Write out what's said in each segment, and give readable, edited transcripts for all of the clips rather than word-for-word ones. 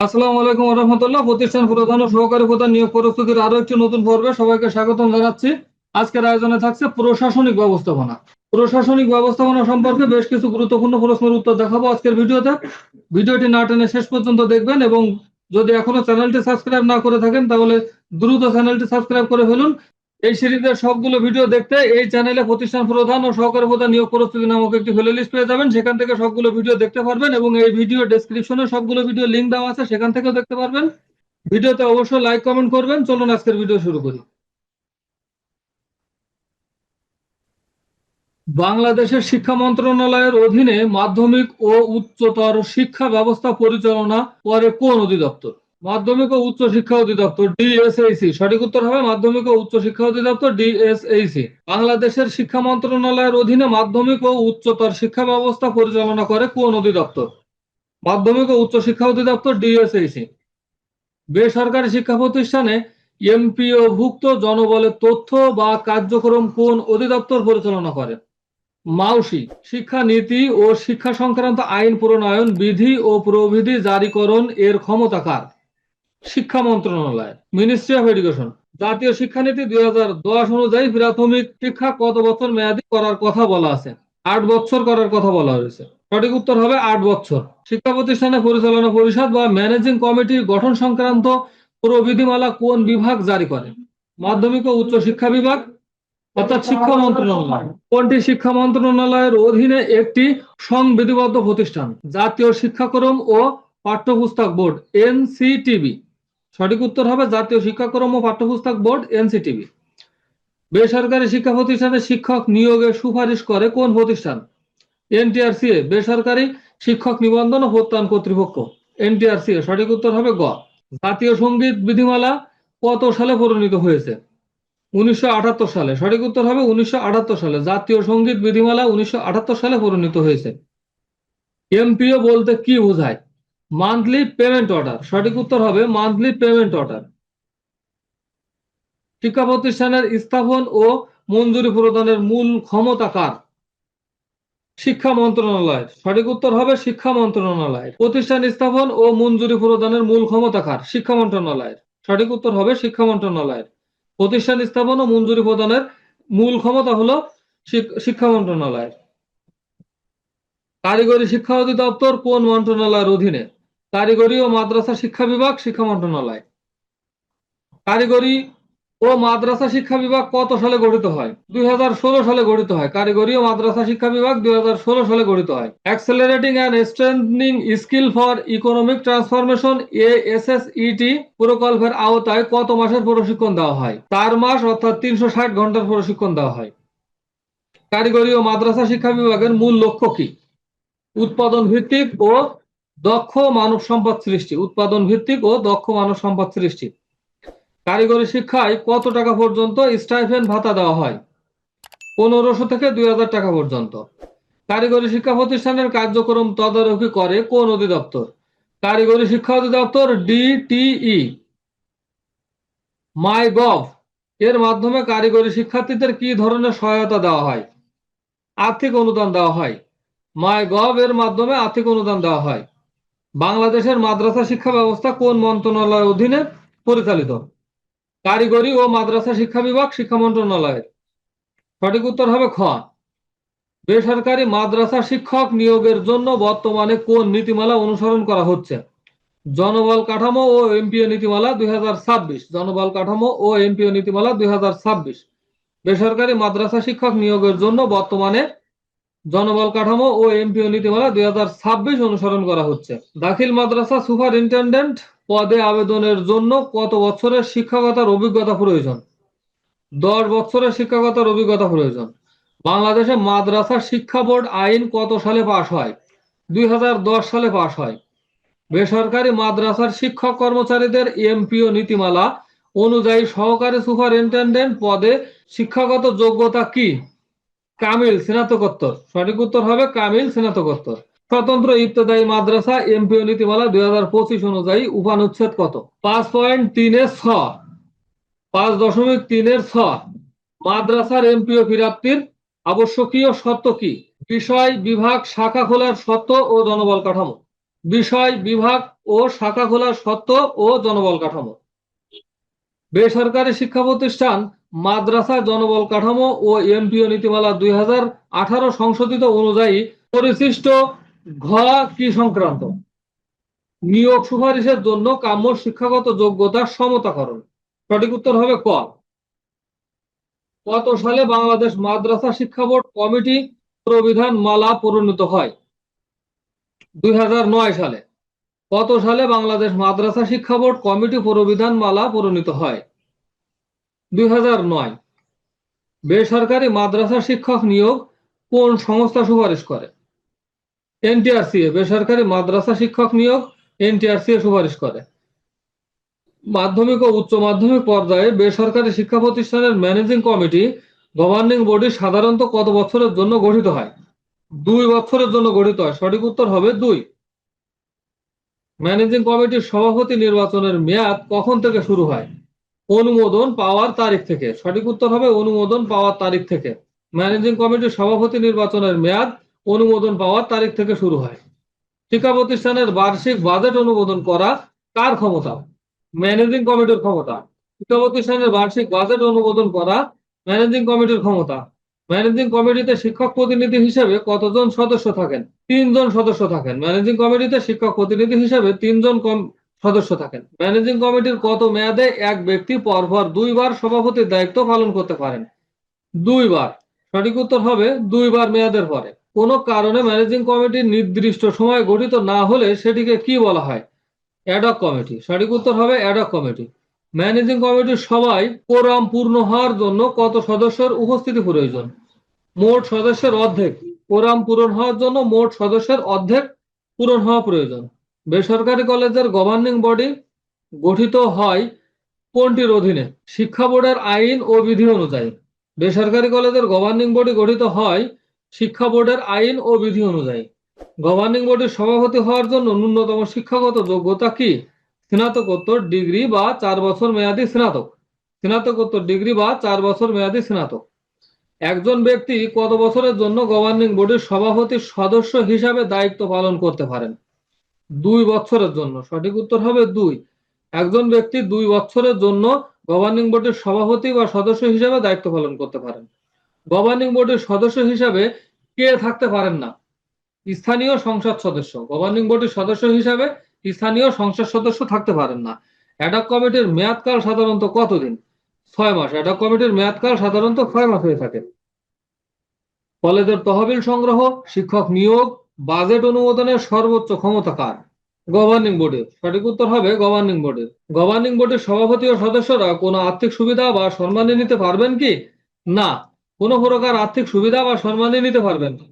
আসসালামু আলাইকুম রহমতুল্লাহ। প্রতিষ্ঠান প্রধান ও সহকারী প্রধান নিয়োগ প্রস্তুতির আরো একটি নতুন পর্বে সবাইকে স্বাগতম জানাচ্ছি। আজকের আয়োজনে থাকছে প্রশাসনিক ব্যবস্থাপনা। প্রশাসনিক ব্যবস্থাপনা সম্পর্কে বেশ কিছু গুরুত্বপূর্ণ প্রশ্নের উত্তর দেখাবো আজকের ভিডিওতে। ভিডিওটি না টেনে শেষ পর্যন্ত দেখবেন এবং যদি এখনো চ্যানেলটি সাবস্ক্রাইব না করে থাকেন তাহলে দ্রুত চ্যানেলটি সাবস্ক্রাইব করে ফেলুন। এই সিরিজের সবগুলো ভিডিও দেখতে এই চ্যানেলে প্রতিষ্ঠান প্রধান ও সহকারী প্রধান নিয়োগ প্রস্তুতি নামক একটি প্লেলিস্ট পেয়ে যাবেন। সেখান থেকে সবগুলো ভিডিও দেখতে পারবেন এবং এই ভিডিও ডেসক্রিপশনে সবগুলো ভিডিও লিংক দেওয়া আছে, সেখান থেকেও দেখতে পারবেন। ভিডিওতে অবশ্যই লাইক কমেন্ট করবেন। চলুন আজকের ভিডিও শুরু করি। বাংলাদেশের শিক্ষা মন্ত্রণালয়ের অধীনে মাধ্যমিক ও উচ্চতর শিক্ষা ব্যবস্থা পরিচালনা করে কোন অধিদপ্তর? মাধ্যমিক ও উচ্চ শিক্ষা অধিদপ্তর, ডিএসএইসি। সঠিক উত্তর হবে মাধ্যমিক ও উচ্চ শিক্ষা অধিদপ্তর, ডিএসএইসি। বাংলাদেশের শিক্ষা মন্ত্রণালয়ের অধীনে মাধ্যমিক ও উচ্চতর শিক্ষা ব্যবস্থা পরিচালনা করে কোন অধিদপ্তর? মাধ্যমিক ও উচ্চ শিক্ষা অধিদপ্তর, ডিএসএইসি। বেসরকারি শিক্ষা প্রতিষ্ঠানে এমপিও ভুক্ত জনবলের তথ্য বা কার্যক্রম কোন অধিদপ্তর পরিচালনা করে? মাউসি। শিক্ষা নীতি ও শিক্ষা সংক্রান্ত আইন প্রণয়ন, বিধি ও প্রবিধি জারিকরণ এর ক্ষমতা কার? শিক্ষা মন্ত্রণালয়, মিনিস্ট্রি অফ এডুকেশন। জাতীয় শিক্ষানীতি 2010 অনুযায়ী প্রাথমিক শিক্ষা কত বছর মেয়াদী করার কথা বলা আছে? 8 বছর করার কথা বলা হয়েছে। সঠিক উত্তর হবে 8 বছর। শিক্ষা প্রতিষ্ঠানের পরিচালনা পরিষদ বা ম্যানেজিং কমিটির গঠন সংক্রান্ত প্রবিধিমালা কোন বিভাগ জারি করে? মাধ্যমিক ও উচ্চ শিক্ষা বিভাগ, অর্থাৎ শিক্ষা মন্ত্রণালয়। কোনটি শিক্ষা মন্ত্রণালয়ের অধীনে একটি সংবিধিবদ্ধ প্রতিষ্ঠান? জাতীয় শিক্ষাক্রম ও পাঠ্যপুস্তক বোর্ড, এনসিটিবি। সঠিক উত্তর হবে জাতীয় শিক্ষাক্রম ও পাঠ্যপুস্তক বোর্ড, এনসিটিবি। বেসরকারি শিক্ষা প্রতিষ্ঠানে শিক্ষক নিয়োগের সুপারিশ করে কোন প্রতিষ্ঠান? এনটিআরসিএ, বেসরকারি শিক্ষক নিবন্ধন ও প্রত্যয়ন কর্তৃপক্ষ, এনটিআরসিএ। সঠিক উত্তর হবে গ। জাতীয় সঙ্গীত বিধিমালা কত সালে প্রণীত হয়েছে? 1978 সালে। সঠিক উত্তর হবে 1978 সালে। জাতীয় সঙ্গীত বিধিমালা 1978 সালে প্রণীত হয়েছে। এমপিও বলতে কি বোঝায়? Monthly payment order. সঠিক উত্তর হবে মান্থলি পেমেন্ট অর্ডার। শিক্ষা প্রতিষ্ঠানের স্থাপন ও মঞ্জুরি প্রদানের মূল ক্ষমতা কার? শিক্ষা মন্ত্রণালয়। সঠিক উত্তর হবে শিক্ষা মন্ত্রণালয়। প্রতিষ্ঠান স্থাপন ও মঞ্জুরি প্রদানের মূল ক্ষমতা কার? শিক্ষা মন্ত্রণালয়ের। সঠিক উত্তর হবে শিক্ষা মন্ত্রণালয়ের। প্রতিষ্ঠান স্থাপন ও মঞ্জুরি প্রদানের মূল ক্ষমতা হলো শিক্ষা মন্ত্রণালয়ের। কারিগরি শিক্ষা অধিদপ্তর কোন মন্ত্রণালয়ের অধীনে? কারিগরি ও মাদ্রাসা শিক্ষা বিভাগ, শিক্ষা মন্ত্রণালয়। কারিগরি ও মাদ্রাসা শিক্ষা বিভাগ কত সালে গঠিত হয়? 2016 সালে গঠিত হয়। কারিগরি ও মাদ্রাসা শিক্ষা বিভাগ 2016 সালে গঠিত হয়। Accelerating and strengthening skill for economic transformation, ASSET প্রকল্পের আওতায় কত মাসের প্রশিক্ষণ দেওয়া হয়? 4 মাস, অর্থাৎ 360 ঘন্টার প্রশিক্ষণ দেওয়া হয়। কারিগরি ও মাদ্রাসা শিক্ষা বিভাগের মূল লক্ষ্য কি? উৎপাদন ভিত্তিক ও দক্ষ মানব সম্পদ সৃষ্টি। উৎপাদন ভিত্তিক ও দক্ষ মানব সম্পদ সৃষ্টি। কারিগরি শিক্ষায় কত টাকা পর্যন্ত স্টাইপেন্ড ভাতা দেওয়া হয়? 1500 থেকে 2000 টাকা পর্যন্ত। কারিগরি শিক্ষা প্রতিষ্ঠানের কার্যক্রম তদারকি করে কোন অধিদপ্তর? কারিগরি শিক্ষা অধিদপ্তর, ডিটিই। মাই গভ এর মাধ্যমে কারিগরি শিক্ষার্থীদের কি ধরনের সহায়তা দেওয়া হয়? আর্থিক অনুদান দেওয়া হয়। মাই গভ এর মাধ্যমে আর্থিক অনুদান দেওয়া হয়। বাংলাদেশের মাদ্রাসা শিক্ষা ব্যবস্থা কোন মন্ত্রণালয়ের অধীনে পরিচালিত? কারিগরি ও মাদ্রাসা শিক্ষা বিভাগ, শিক্ষা মন্ত্রণালয়ের। সঠিক উত্তর হবে খ। বেসরকারি মাদ্রাসা শিক্ষক নিয়োগের জন্য বর্তমানে কোন নীতিমালা অনুসরণ করা হচ্ছে? জনবল কাঠামো ও এমপিও নীতিমালা 2026। জনবল কাঠামো ও এমপিও নীতিমালা 2026। বেসরকারি মাদ্রাসা শিক্ষক নিয়োগের জন্য বর্তমানে জনবল কাঠামো ও এমপিও নীতিমালা 2026 অনুসরণ করা হচ্ছে। দাখিল মাদ্রাসা সুপারিনটেন্ডেন্ট পদে আবেদনের জন্য কত বছরের শিক্ষকতার অভিজ্ঞতা প্রয়োজন? 10 বছরের শিক্ষকতার অভিজ্ঞতা প্রয়োজন। বাংলাদেশে মাদ্রাসা শিক্ষা বোর্ড আইন কত সালে পাশ হয়? 2010 সালে পাশ হয়। বেসরকারি মাদ্রাসার শিক্ষক কর্মচারীদের এমপিও নীতিমালা অনুযায়ী সহকারী সুপারিনটেন্ডেন্ট পদে শিক্ষাগত যোগ্যতা কি? কামিল স্নাতকোত্তর। সঠিক উত্তর হবে কামিল স্নাতকোত্তর। স্বতন্ত্র ইবতেদায়ী মাদ্রাসা এমপিও নীতিমালা 2025 অনুযায়ী উপানুচ্ছেদ কত? 5.3-6। 5.3-6। মাদ্রাসার এমপিও প্রাপ্তির আবশ্যকীয় শর্ত কি? বিষয়, বিভাগ, শাখা খোলার শর্ত ও জনবল কাঠামো। বিষয়, বিভাগ ও শাখা খোলার শর্ত ও জনবল কাঠামো। বেসরকারি শিক্ষা প্রতিষ্ঠান, মাদ্রাসা, জনবল কাঠামো ও এমপিও নীতিমালা 2018 সংশোধিত অনুযায়ী পরিশিষ্ট ঘ কি সংক্রান্ত? নিয়োগ সুপারিশের জন্য কাম্য শিক্ষাগত যোগ্যতার সমতাকরণ। সঠিক উত্তর হবে ক। কত সালে বাংলাদেশ মাদ্রাসা শিক্ষা বোর্ড কমিটি প্রবিধান মালা প্রণীত হয়? 2009 সালে। কত সালে বাংলাদেশ মাদ্রাসা শিক্ষা বোর্ড কমিটি প্রবিধান মালা প্রণীত হয়? 2009। বেসরকারি মাদ্রাসা শিক্ষক নিয়োগ কোন সংস্থা সুপারিশ করে? এনটিআরসিএ। বেসরকারি মাদ্রাসা শিক্ষক নিয়োগ এনটিআরসিএ সুপারিশ করে। মাধ্যমিক ও উচ্চ মাধ্যমিক পর্যায়ে বেসরকারি শিক্ষা প্রতিষ্ঠানের ম্যানেজিং কমিটি গভর্নিং বডি সাধারণত কত বছরের জন্য গঠিত হয়? 2 বছরের জন্য গঠিত হয়। সঠিক উত্তর হবে 2। ম্যানেজিং কমিটির সভাপতি নির্বাচনের মেয়াদ কখন থেকে শুরু হয়? অনুমোদন পাওয়ার তারিখ থেকে। সঠিক উত্তর হবে অনুমোদন পাওয়ার তারিখ থেকে। ম্যানেজিং কমিটির সভাপতি নির্বাচনের মেয়াদ অনুমোদন পাওয়ার তারিখ থেকে শুরু হয়। শিক্ষা প্রতিষ্ঠানের বার্ষিক বাজেট অনুমোদন করা কার ক্ষমতা? ম্যানেজিং কমিটির ক্ষমতা। শিক্ষা প্রতিষ্ঠানের বার্ষিক বাজেট অনুমোদন করা ম্যানেজিং কমিটির ক্ষমতা। ম্যানেজিং কমিটিতে শিক্ষক প্রতিনিধি হিসেবে কতজন সদস্য থাকেন? 3 জন সদস্য থাকেন। ম্যানেজিং কমিটিতে শিক্ষক প্রতিনিধি হিসেবে 3 জন সদস্য থাকেন। ম্যানেজিং কমিটির কত মেয়াদে এক ব্যক্তি পরপর 2 বার সভাপতির দায়িত্ব পালন করতে পারেন? 2 বার। সঠিক উত্তর হবে 2 বার মেয়াদের পরে। কোনো কারণে ম্যানেজিং কমিটি নির্দিষ্ট সময়ে গঠিত না হলে সেটিকে কি বলা হয়? Ad hoc committee. সঠিক উত্তর হবে অ্যাডহক কমিটি। ম্যানেজিং কমিটির সভায় কোরাম পূর্ণ হওয়ার জন্য কত সদস্যের উপস্থিতি প্রয়োজন? মোট সদস্যের অর্ধেক। কোরাম পূরণ হওয়ার জন্য মোট সদস্যের অর্ধেক পূরণ হওয়া প্রয়োজন। বেসরকারি কলেজের গভর্নিং বডি গঠিত হয় কোনটির অধীনে? শিক্ষা বোর্ডের আইন ও বিধি অনুযায়ী। বেসরকারি কলেজের গভর্নিং বডি গঠিত হয় শিক্ষা বোর্ডের আইন ও বিধি অনুযায়ী। গভর্নিং বডির সভাপতি হওয়ার জন্য ন্যূনতম শিক্ষাগত যোগ্যতা কি? স্নাতকোত্তর ডিগ্রি বা 4 বছর মেয়াদী স্নাতক। স্নাতকোত্তর ডিগ্রি বা 4 বছর মেয়াদী স্নাতক। একজন ব্যক্তি কত বছরের জন্য গভর্নিং বডির সভাপতির সদস্য হিসাবে দায়িত্ব পালন করতে পারেন? 2 বছরের জন্য। সঠিক উত্তর হবে 2। একজন ব্যক্তি 2 বছরের জন্য গভর্নিং বডির সভাপতি বা সদস্য হিসাবে দায়িত্ব পালন করতে পারেন। গভর্নিং বডির সদস্য হিসাবে কে থাকতে পারেন না? স্থানীয় সংসদ সদস্য। গভর্নিং বডির সদস্য হিসাবে স্থানীয় সংসদ সদস্য থাকতে পারেন না। অ্যাডহক কমিটির মেয়াদকাল সাধারণত কতদিন? 6 মাস। অ্যাডহক কমিটির মেয়াদকাল সাধারণত 6 মাস হয়ে থাকে। কলেজের তহবিল সংগ্রহ, শিক্ষক নিয়োগ, বাজেট অনুমোদনের সর্বোচ্চ ক্ষমতা কার? গভর্নিং বডির। সঠিক উত্তর হবে গভর্নিং বডির। গভর্নিং বডির সভাপতি ও সদস্যরা কোনো আর্থিক সুবিধা বা সম্মানী নিতে পারবেন কি? না, কোনো প্রকার আর্থিক সুবিধা বা সম্মানী নিতে পারবেন না।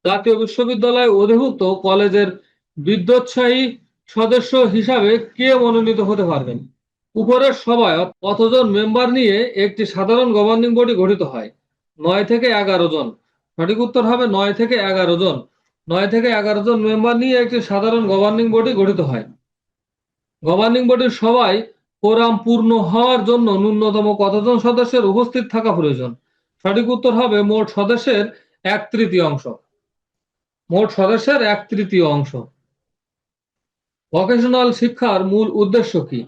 জাতীয় বিশ্ববিদ্যালয় অধিভুক্ত কলেজের বিদ্যোৎসাহী সদস্য হিসাবে কে মনোনীত হতে পারবেন? উপরের সভায় কতজন মেম্বার নিয়ে একটি সাধারণ গভর্নিং বডি গঠিত হয়? 9 থেকে 11 জন। সঠিক উত্তর হবে 9 থেকে 11 জন। 9 থেকে 11 জন মেম্বার নিয়ে একটি সাধারণ গভর্নিং বডি গঠিত হয়। গভর্নিং বডির সভায় কোরাম পূর্ণ হওয়ার জন্য ন্যূনতম কতজন সদস্যের উপস্থিত থাকা প্রয়োজন? সঠিক উত্তর হবে মোট সদস্যের 1/3 মোট সদস্যের 1/3 ভোকেশনাল শিক্ষার মূল উদ্দেশ্য কি?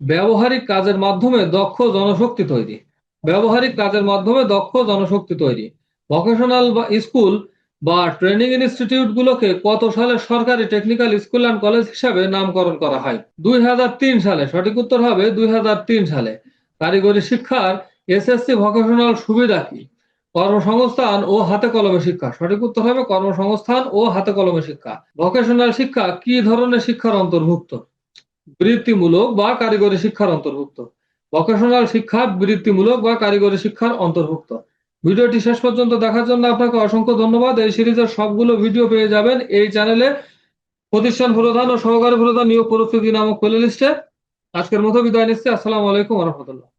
ব্যবহারিক কাজের মাধ্যমে দক্ষ জনশক্তি তৈরি। ব্যবহারিক কাজের মাধ্যমে দক্ষ জনশক্তি তৈরি। ভোকেশনাল বা স্কুল বা ট্রেনিং ইনস্টিটিউট গুলোকে কত সালে সরকারি টেকনিক্যাল স্কুল অ্যান্ড কলেজ হিসাবে নামকরণ করা হয়? 2003 সালে। সঠিক উত্তর হবে 2003 সালে। কারিগরি শিক্ষার এসএসসি ভোকেশনাল সুবিধা কি? কর্মসংস্থান ও হাতে কলমে শিক্ষা। সঠিক উত্তর হবে কর্মসংস্থান ও হাতে কলমে শিক্ষা। ভোকেশনাল শিক্ষা কি ধরনের শিক্ষার অন্তর্ভুক্ত? বৃত্তিমূলক বা কারিগরি শিক্ষার অন্তর্ভুক্ত। ভোকেশনাল শিক্ষা বৃত্তিমূলক বা কারিগরি শিক্ষার অন্তর্ভুক্ত। ভিডিওটি শেষ পর্যন্ত দেখার জন্য আপনাকে অসংখ্য ধন্যবাদ। এই সিরিজের সবগুলো ভিডিও পেয়ে যাবেন এই চ্যানেলে প্রতিষ্ঠান প্রধান ও সহকারী প্রধান নিয়োগ প্রস্তুতি নামক প্লে লিস্টে। আজকের মতো বিদায় নিচ্ছি। আসসালামু আলাইকুম ওয়া রাহমাতুল্লাহ।